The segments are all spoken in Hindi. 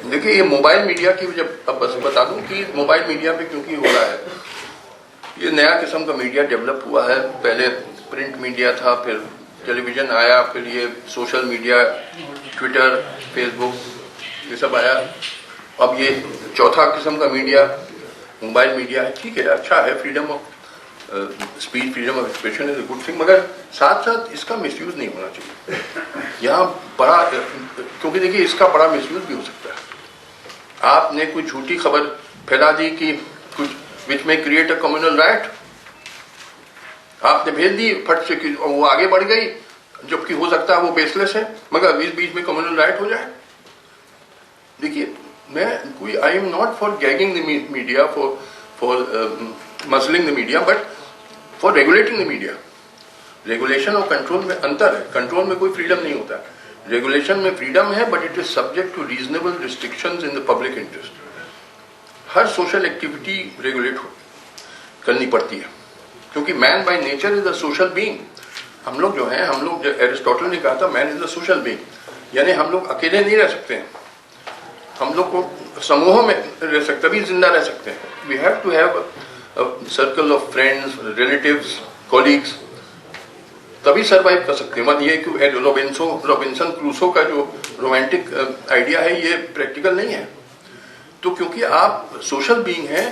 देखिए ये मोबाइल मीडिया की, जब अब बस बता दूं कि मोबाइल मीडिया पे क्योंकि हो रहा है, ये नया किस्म का मीडिया डेवलप हुआ है। पहले प्रिंट मीडिया था, फिर टेलीविजन आया, फिर ये सोशल मीडिया, ट्विटर, फेसबुक, ये सब आया। अब ये चौथा किस्म का मीडिया मोबाइल मीडिया है। ठीक है, अच्छा है, freedom of speech, freedom of expression is a good thing, मगर साथ साथ इसका मिसयूज नहीं होना चाहिए। यहाँ बड़ा, क्योंकि देखिए इसका बड़ा मिसयूज भी हो सकता है। आपने कोई झूठी खबर फैला दी कि कुछ विच में क्रिएट अ कम्युनल राइट, आपने भेज दी फट से, वो आगे बढ़ गई, जबकि हो सकता है वो बेसलेस है, मगर इस बीच में कम्युनल राइट हो जाए। देखिए मैं कोई, I am not for gagging the media, for muscling the media, but for regulating the media. Regulation और कंट्रोल में अंतर है। कंट्रोल में कोई फ्रीडम नहीं होता, रेगुलेशन में फ्रीडम है, but it is subject to reasonable restrictions in the public interest. हर सोशल एक्टिविटी रेगुलेट करनी पड़ती है, क्योंकि man by nature is a social being. हम लोग जो हैं, हम लोग, एरिस्टोटल ने कहा था man is a social being, यानी हम लोग अकेले नहीं रह सकते हैं, हम लोग को समूहों में रह सकते, तभी जिंदा रह सकते हैं। We have to have circle of friends, relatives, colleagues, तभी सरवाइव कर सकते हैं। मत ये कि रॉबिन्सन क्रूसो का जो रोमांटिक आइडिया है, ये प्रैक्टिकल नहीं है। तो क्योंकि आप सोशल बीइंग हैं,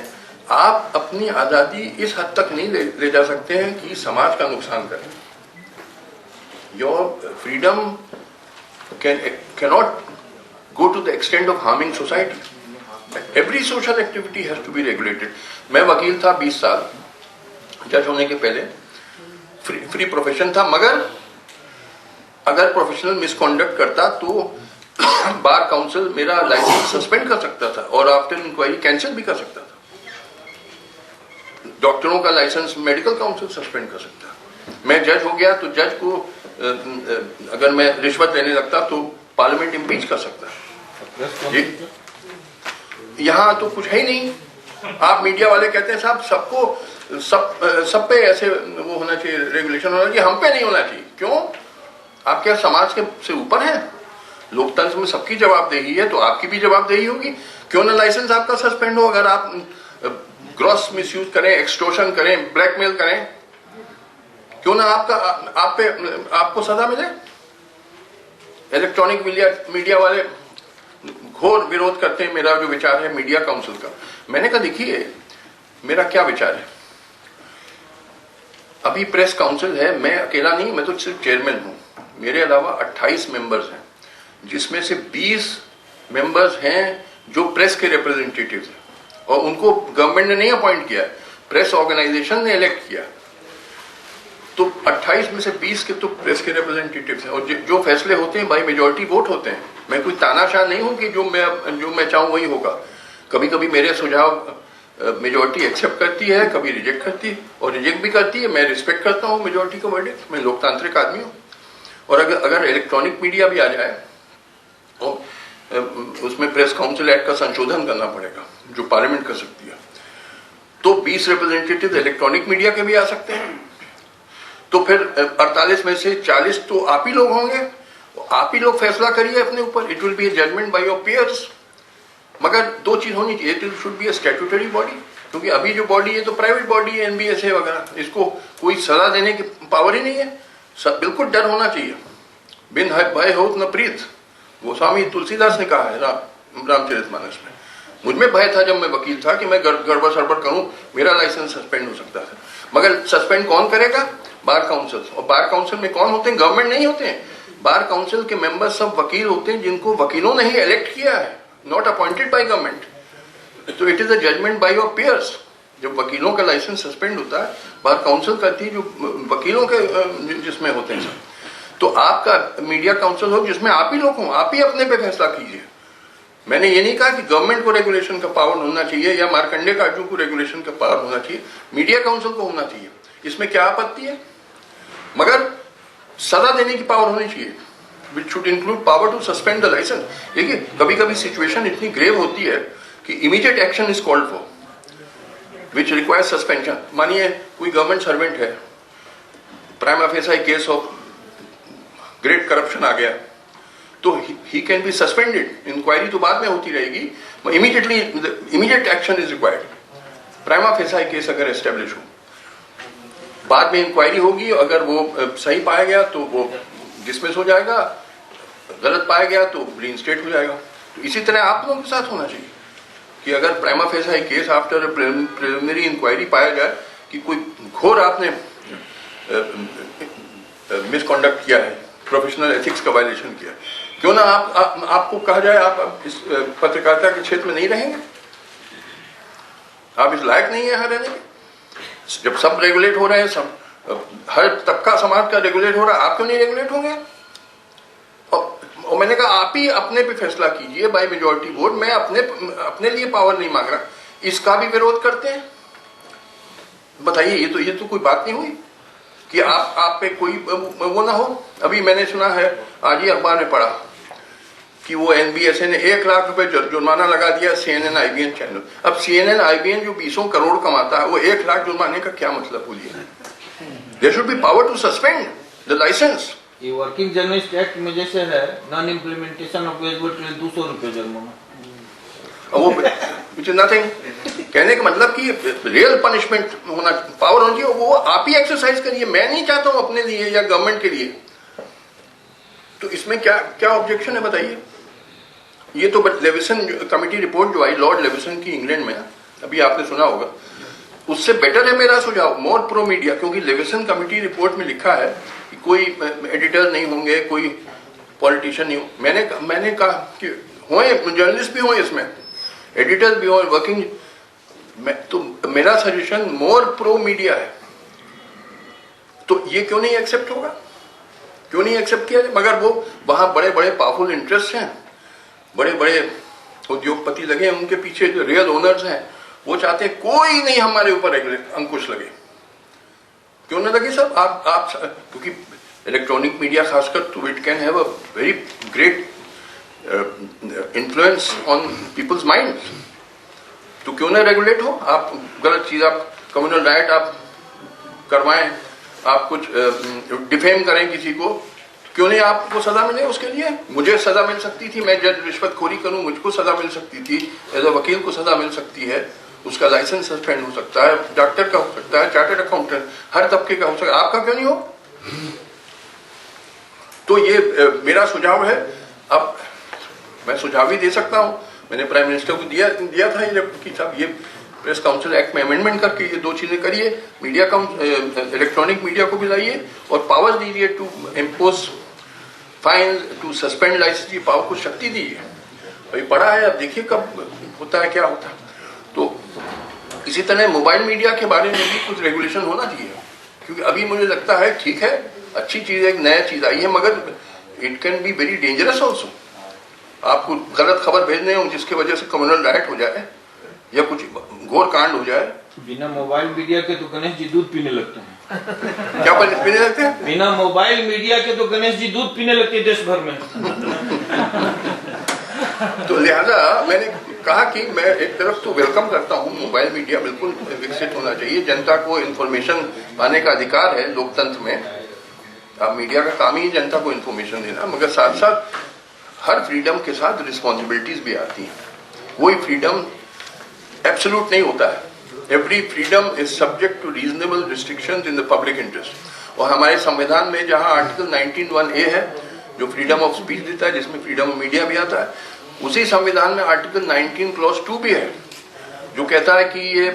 आप अपनी आज़ादी इस हद तक नहीं ले जा सकते हैं कि समाज का नुकसान करें। Your freedom cannot go to the extent of harming society. Every social activity has to be regulated. मैं वकील था 20 साल, जज होने के पहले फ्री प्रोफेशन था, मगर अगर प्रोफेशनल मिसकॉन्डक्ट करता तो बार काउंसिल मेरा लाइसेंस सस्पेंड कर सकता था और आफ्टर इंक्वायरी कैंसिल भी कर सकता था। डॉक्टरों का लाइसेंस मेडिकल काउंसिल सस्पेंड कर सकता। मैं जज हो गया तो जज को अगर मैं रिश्वत लेने लगता तो पार्लियामेंट इम्पीच कर सकता। जी, यहाँ तो कुछ है ही नहीं। आप मीडिया वाले कहते हैं साहब सबको सब पे ऐसे वो होना चाहिए, रेगुलेशन होना चाहिए, हम पे नहीं होना चाहिए। क्यों? आप क्या समाज के से ऊपर हैं? लोकतंत्र में सबकी जवाबदेही है, तो आपकी भी जवाबदेही होगी। क्यों ना लाइसेंस आपका सस्पेंड हो अगर आप ग्रॉस मिसयूज करें, एक्सटॉर्शन करें, ब्लैकमेल करें, क्यों ना आपको सजा मिले। इलेक्ट्रॉनिक मीडिया वाले घोर विरोध करते हैं मेरा जो विचार है मीडिया काउंसिल का। मैंने कहा देखिए मेरा क्या विचार है, अभी प्रेस काउंसिल है, मैं अकेला नहीं, मैं तो सिर्फ चेयरमैन हूं, मेरे अलावा 28 मेंबर्स हैं, जिसमें से 20 मेंबर्स हैं जो प्रेस के रिप्रेजेंटेटिव्स हैं, और उनको गवर्नमेंट ने नहीं अपॉइंट किया, प्रेस ऑर्गेनाइजेशन ने इलेक्ट किया। तो 28 में से 20 के तो प्रेस के रिप्रेजेंटेटिव्स हैं, और जो फैसले होते हैं बाय मेजॉरिटी वोट होते हैं। मैं कोई तानाशाह नहीं हूं कि जो मैं चाहूं वही होगा। कभी कभी मेरे सुझाव मेजॉरिटी एक्सेप्ट करती है, कभी रिजेक्ट करती है, और रिजेक्ट भी करती है। मैं रिस्पेक्ट करता हूं मेजॉरिटी का वर्डिक्ट, मैं लोकतांत्रिक आदमी हूं। और अगर इलेक्ट्रॉनिक मीडिया भी आ जाए और उसमें प्रेस काउंसिल एक्ट का संशोधन करना पड़ेगा जो पार्लियामेंट कर सकती है, तो 20 रिप्रेजेंटेटिव इलेक्ट्रॉनिक मीडिया के भी आ सकते हैं। तो फिर 48 में से 40 तो आप ही लोग होंगे, आप ही लोग फैसला करिए अपने ऊपर। It will be a judgement by your peers. मगर दो चीज होनी चाहिए, it should be a statutory body, क्योंकि अभी जो बॉडी है तो प्राइवेट बॉडी है, एनबीएसए वगैरह, इसको कोई सजा देने की पावर ही नहीं है। बिल्कुल डर होना चाहिए, बिन भय होत न प्रीत, गोस्वामी तुलसीदास ने कहा है रामचरितमानस में। मुझ में भय था जब मैं वकील था कि मैं गड़बड़ सड़बड़ करूं, मेरा लाइसेंस सस्पेंड हो सकता था। मगर सस्पेंड कौन करेगा? Bar council. और बार काउंसिल में कौन होते हैं? गवर्नमेंट नहीं होते हैं। बार काउंसिल के मेंबर सब वकील होते हैं जिनको वकीलों ने ही इलेक्ट किया है, नॉट अपॉइंटेड बाय गवर्नमेंट। तो it is a judgement by your peers. जब वकीलों का लाइसेंस सस्पेंड होता है, बार काउंसिल करती है जो वकीलों के जिसमें होते हैं सब। तो आपका मीडिया काउंसिल हो जिसमें आप ही लोग हों, आप ही अपने पे फैसला कीजिए। मैंने ये नहीं कहा कि गवर्नमेंट को रेगुलेशन का पावर होना चाहिए या मार्कंडे काजू को रेगुलेशन का पावर होना चाहिए, मीडिया काउंसिल को होना चाहिए। इसमें क्या आपत्ति है? मगर सजा देने की पावर होनी चाहिए, which should include power to suspend the licence. देखिए कभी कभी सिचुएशन इतनी ग्रेव होती है कि immediate action is called for which requires suspension. मानिए कोई गवर्नमेंट सर्वेंट है, prima facie case of great corruption आ गया, तो he can be suspended. Inquiry तो बाद में होती रहेगी, immediate action is required. Prima facie case अगर एस्टेब्लिश हो, बाद में इंक्वायरी होगी, अगर वो सही पाया गया तो वो डिसमिस हो जाएगा, गलत पाया गया तो रीइंस्टेट हो जाएगा। तो इसी तरह आप लोगों के साथ होना चाहिए कि अगर prima facie case after preliminary inquiry पाया जाए कि कोई घोर आपने मिसकॉन्डक्ट किया है, प्रोफेशनल एथिक्स का वायलेशन किया, क्यों ना आपको कहा जाए आप इस पत्रकारिता के क्षेत्र में नहीं रहेंगे, आप इस लायक नहीं है यहाँ रहने के। जब सब रेगुलेट हो रहे हैं, सब हर तबका समाज का रेगुलेट हो रहा है, आप क्यों नहीं रेगुलेट होंगे? और मैंने कहा आप ही अपने पे फैसला कीजिए बाय मेजॉरिटी वोट, मैं अपने लिए पावर नहीं मांग रहा, इसका भी विरोध करते हैं। बताइए, ये तो कोई बात नहीं हुई कि आप पे कोई वो ना हो। अभी मैंने सुना है, आज ही अखबार में पढ़ा कि वो NBSA ने 1 लाख रुपए जुर्माना लगा दिया CNN IBN चैनल। अब CNN IBN जो 20 करोड़ कमाता है, वो 1 लाख जुर्माने का क्या मतलब बोलिए? There should be power to suspend the licence. ये वर्किंग जर्नलिस्ट एक्ट में जैसे है, नॉन इम्प्लीमेंटेशन ऑफ वेजबोट के लिए 200 रुपए जुर्माना, वो विच इज नथिंग। कहने का मतलब कि रियल पनिशमेंट होना, पावर होनी चाहिए, वो आप ही एक्सरसाइज करिए। मैं नहीं चाहता हूं अपने लिए या गवर्नमेंट के लिए, तो इसमें क्या ऑब्जेक्शन है बताइए? ये तो लेविसन कमेटी रिपोर्ट जो आई लॉर्ड लेविसन की इंग्लैंड में, अभी आपने सुना होगा, उससे बेटर है मेरा सुझाव, मोर प्रो मीडिया। क्योंकि लेविसन कमेटी रिपोर्ट में लिखा है कि कोई एडिटर नहीं होंगे, कोई पॉलिटिशियन नहीं हो। मैंने कहा कि होए, जर्नलिस्ट भी हों, इसमें एडिटर भी हो, वर्किंग, तो मेरा सजेशन मोर प्रो मीडिया है। तो ये क्यों नहीं एक्सेप्ट होगा? क्यों नहीं एक्सेप्ट किया? मगर वो वहां बड़े बड़े पावरफुल इंटरेस्ट हैं, बड़े बड़े उद्योगपति लगे हैं, उनके पीछे जो रियल ओनर्स हैं, वो चाहते हैं कोई नहीं हमारे ऊपर अंकुश लगे। क्यों ना लगे सब? आप क्योंकि इलेक्ट्रॉनिक मीडिया खासकर, तो it can have a very great influence on people's mind. तो क्यों ना रेगुलेट हो? आप गलत चीज, आप कम्युनल राइट आप करवाएं, आप कुछ डिफेम करें किसी को, क्यों नहीं आपको सजा मिले उसके लिए? मुझे सजा मिल सकती थी, मैं जज रिश्वतखोरी करूं, मुझको सजा मिल सकती थी, एज अ वकील को सजा मिल सकती है, उसका लाइसेंस सस्पेंड हो सकता है, डॉक्टर का हो सकता है, चार्टर्ड अकाउंटेंट, हर तबके का हो सकता है, आपका क्यों नहीं हो? तो ये मेरा सुझाव है। अब मैं सुझाव भी दे सकता हूं, मैंने प्राइम मिनिस्टर को दिया था ये कि साहब ये प्रेस काउंसिल एक्ट में अमेंडमेंट करके ये 2 चीजें करिए, मीडिया इलेक्ट्रॉनिक मीडिया को भी लाइए और पावर दीजिए to impose fine, to suspend licence, की पावर को शक्ति दीजिए। अभी पढ़ा है, अब देखिए कब होता है, क्या होता है। तो इसी तरह मोबाइल मीडिया के बारे में भी कुछ रेगुलेशन होना चाहिए, क्योंकि अभी मुझे लगता है ठीक है, अच्छी चीज है, एक नया चीज आई है, मगर it can be very dangerous also. आपको गलत खबर भेजने हो जिसकी वजह से कम्युनल राइट हो जाए या कुछ घोर कांड हो जाए। बिना मोबाइल मीडिया के तो गणेश जी दूध पीने लगते हैं। क्या पीने लगते हैं? बिना मोबाइल मीडिया के तो गणेश जी दूध पीने लगते हैं देश भर में। तो लिहाजा मैंने कहा कि मैं एक तरफ तो वेलकम करता हूँ, मोबाइल मीडिया बिल्कुल विकसित होना चाहिए, जनता को इन्फॉर्मेशन पाने का अधिकार है लोकतंत्र में। अब मीडिया का काम ही जनता को इन्फॉर्मेशन देना, मगर साथ साथ हर फ्रीडम के साथ रिस्पॉन्सिबिलिटीज भी आती हैं। कोई फ्रीडम एब्सोल्यूट नहीं होता है। Every freedom is subject to reasonable restrictions in the public interest. और हमारे संविधान में जहां आर्टिकल 19(1)(a) है जो फ्रीडम ऑफ स्पीच देता है, जिसमें फ्रीडम ऑफ मीडिया भी आता है, उसी संविधान में आर्टिकल 19 क्लॉज 2 भी है जो कहता है कि ये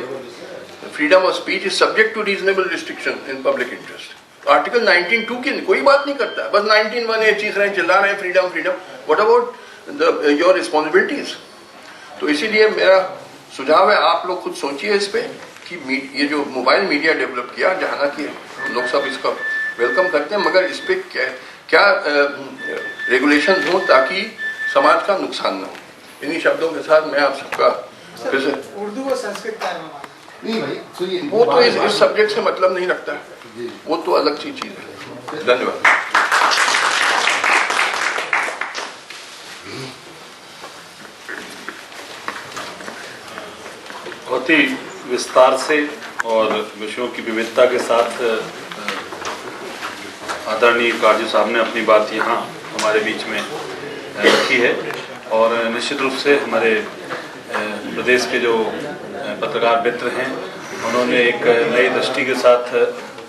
freedom of speech is subject to reasonable restriction in public interest. Article 19(2) की कोई बात नहीं करता, बस 19(1)(a) चीज रहे, चिल्ला रहे freedom freedom. What about your responsibilities? तो इसीलिए मेरा सुझाव है, आप लोग खुद सोचिए इस पे कि ये जो मोबाइल मीडिया डेवलप किया, जहां की लोग सब इसका वेलकम करते हैं, मगर इस पे क्या रेगुलेशन हो ताकि समाज का नुकसान न हो। इन्हीं शब्दों के साथ मैं आप सबका फिर से उर्दू और संस्कृत का नहीं भाई सुनिए, वो तो इस सब्जेक्ट से मतलब नहीं रखता है, वो तो अलग सी चीज है। धन्यवाद। बहुत ही विस्तार से और विषयों की विविधता के साथ आदरणीय काजू साहब ने अपनी बात यहाँ हमारे बीच में रखी है। और निश्चित रूप से हमारे प्रदेश के जो पत्रकार मित्र हैं उन्होंने एक नई दृष्टि के साथ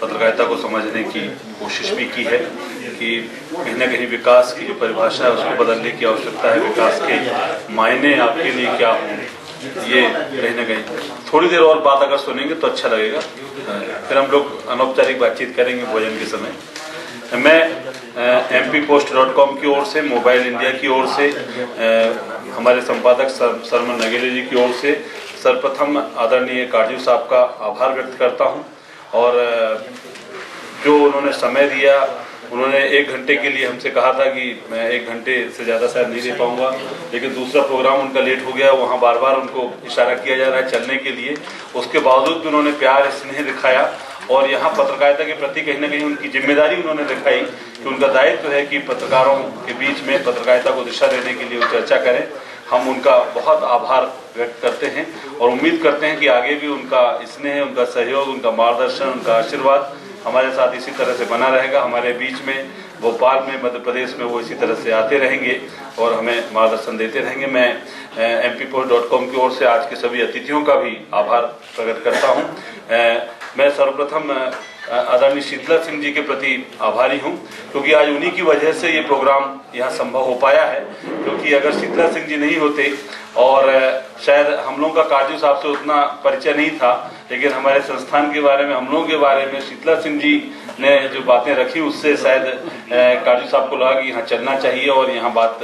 पत्रकारिता को समझने की कोशिश भी की है कि कहीं ना कहीं विकास की जो परिभाषा है उसको बदलने की आवश्यकता है। विकास के मायने आपके लिए क्या हों, ये कहीं ना कहीं थोड़ी देर और बात अगर सुनेंगे तो अच्छा लगेगा। फिर हम लोग अनौपचारिक बातचीत करेंगे भोजन के समय। मैं mppost.com की ओर से, मोबाइल इंडिया की ओर से, हमारे संपादक सरमन नगेले जी की ओर से सर्वप्रथम आदरणीय काजू साहब का आभार व्यक्त करता हूं। और जो उन्होंने समय दिया, उन्होंने 1 घंटे के लिए हमसे कहा था कि मैं 1 घंटे से ज़्यादा शायद नहीं दे पाऊंगा, लेकिन दूसरा प्रोग्राम उनका लेट हो गया। वहाँ बार बार उनको इशारा किया जा रहा है चलने के लिए, उसके बावजूद भी उन्होंने प्यार स्नेह दिखाया और यहाँ पत्रकारिता के प्रति कहीं ना कहीं उनकी जिम्मेदारी उन्होंने दिखाई कि उनका दायित्व है कि पत्रकारों के बीच में पत्रकारिता को दिशा देने के लिए वो चर्चा करें। हम उनका बहुत आभार व्यक्त करते हैं और उम्मीद करते हैं कि आगे भी उनका स्नेह, उनका सहयोग, उनका मार्गदर्शन, उनका आशीर्वाद हमारे साथ इसी तरह से बना रहेगा। हमारे बीच में भोपाल में, मध्य प्रदेश में वो इसी तरह से आते रहेंगे और हमें मार्गदर्शन देते रहेंगे। मैं mppost.com की ओर से आज के सभी अतिथियों का भी आभार प्रकट करता हूं। मैं सर्वप्रथम आदरणीय शीतला सिंह जी के प्रति आभारी हूं, क्योंकि आज उन्हीं की वजह से ये प्रोग्राम यहाँ संभव हो पाया है। क्योंकि अगर शीतला सिंह जी नहीं होते और शायद हम लोगों का काजू साहब से उतना परिचय नहीं था, लेकिन हमारे संस्थान के बारे में, हम लोगों के बारे में शीतला सिंह जी ने जो बातें रखी उससे शायद काजू साहब को लगा कि यहाँ चलना चाहिए और यहाँ बात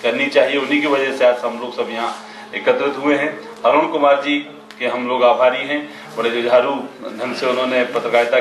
करनी चाहिए। उन्हीं की वजह से आज हम लोग सब यहाँ एकत्रित हुए हैं। अरुण कुमार जी के हम लोग आभारी हैं, बड़े जुझारू ढंग से उन्होंने पत्रकारिता